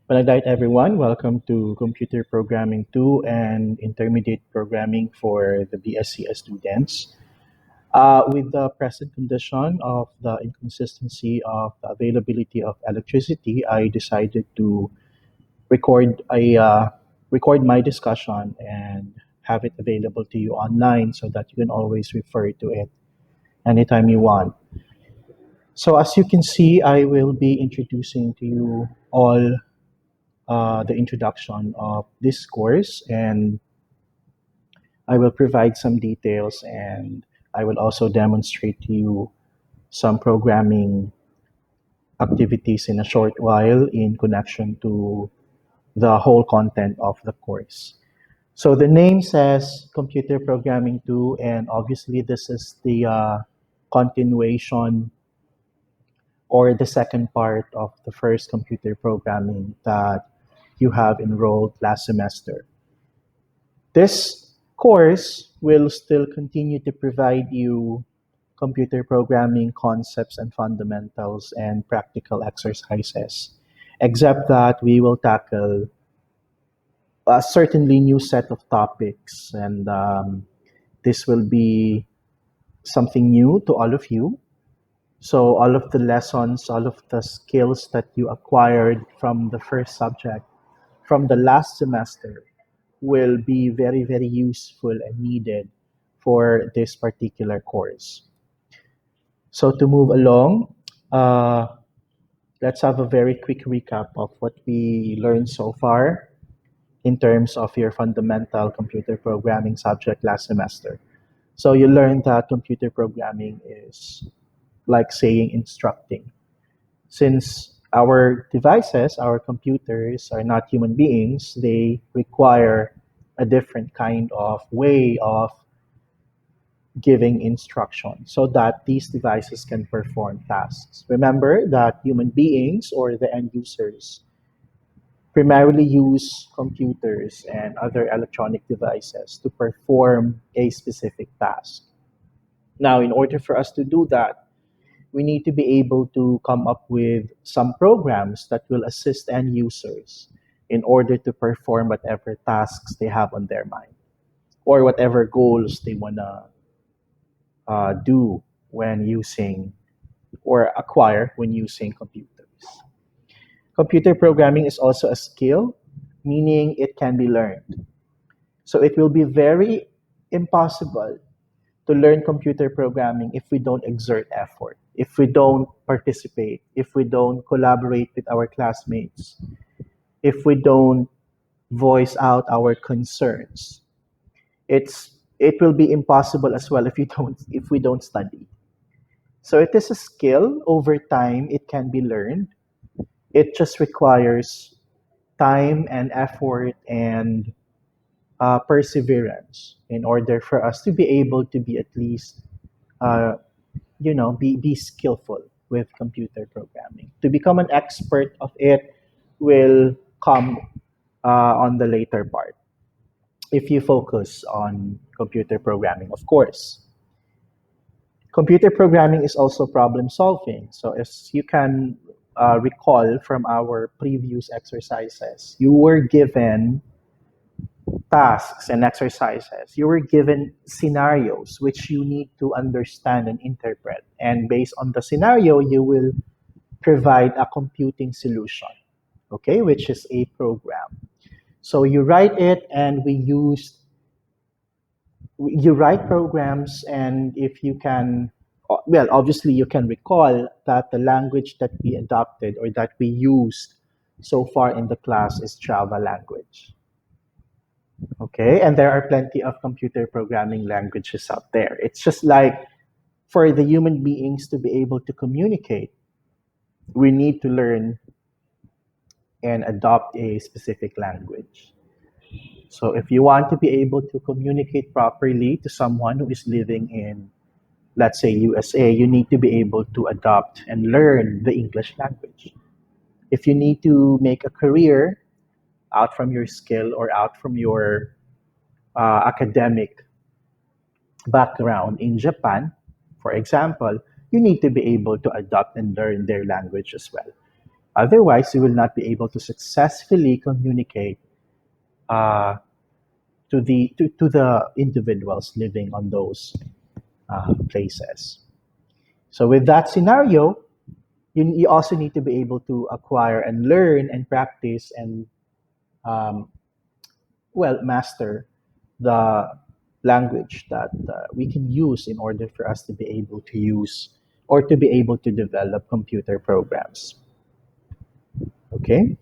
Good everyone. Welcome to Computer Programming 2 and Intermediate Programming for the BSCS students. With the present condition of the inconsistency of the availability of electricity, I decided to record a record my discussion and have it available to you online so that you can always refer to it anytime you want. So as you can see, I will be introducing to you all the introduction of this course, and I will provide some details, and I will also demonstrate to you some programming activities in a short while in connection to the whole content of the course. So the name says Computer Programming 2, and obviously this is the continuation or the second part of the first computer programming that you have enrolled last semester. This course will still continue to provide you computer programming concepts and fundamentals and practical exercises, except that we will tackle a certainly new set of topics, and this will be something new to all of you. So, all of the lessons, all of the skills that you acquired from the first subject from the last semester will be very, very useful and needed for this particular course. So to move along, uh, let's have a very quick recap of what we learned so far in terms of your fundamental computer programming subject last semester. So you learned that computer programming is like saying instructing. Since our devices, our computers are not human beings, they require a different kind of way of giving instruction so that these devices can perform tasks. Remember that human beings or the end users primarily use computers and other electronic devices to perform a specific task. Now, in order for us to do that, we need to be able to come up with some programs that will assist end users in order to perform whatever tasks they have on their mind or whatever goals they want to do when using or acquire when using computers. Computer programming is also a skill, meaning it can be learned. So it will be very impossible to learn computer programming if we don't exert effort, if we don't participate, if we don't collaborate with our classmates, if we don't voice out our concerns. It will be impossible as well if we don't study. So it is a skill. Over time it can be learned. It just requires time and effort and perseverance in order for us to be able to be at least uh, be skillful with computer programming. To become an expert of it will come on the later part if you focus on computer programming, of course. Computer programming is also problem solving. So, as you can recall from our previous exercises, you were given tasks and exercises. You were given scenarios which you need to understand and interpret. And based on the scenario, you will provide a computing solution, okay, which is a program. So you write it, and you write programs, and if you can, well, obviously you can recall that the language that we adopted or that we used so far in the class is Java language. Okay, and there are plenty of computer programming languages out there. It's just like for the human beings to be able to communicate, we need to learn and adopt a specific language. So if you want to be able to communicate properly to someone who is living in, let's say, USA, you need to be able to adopt and learn the English language. If you need to make a career out from your skill or out from your academic background in Japan, for example, you need to be able to adopt and learn their language as well. Otherwise, you will not be able to successfully communicate uh, to the individuals living on those places. So with that scenario, you also need to be able to acquire and learn and practice and um, master the language that we can use in order for us to be able to use or to be able to develop computer programs. Okay?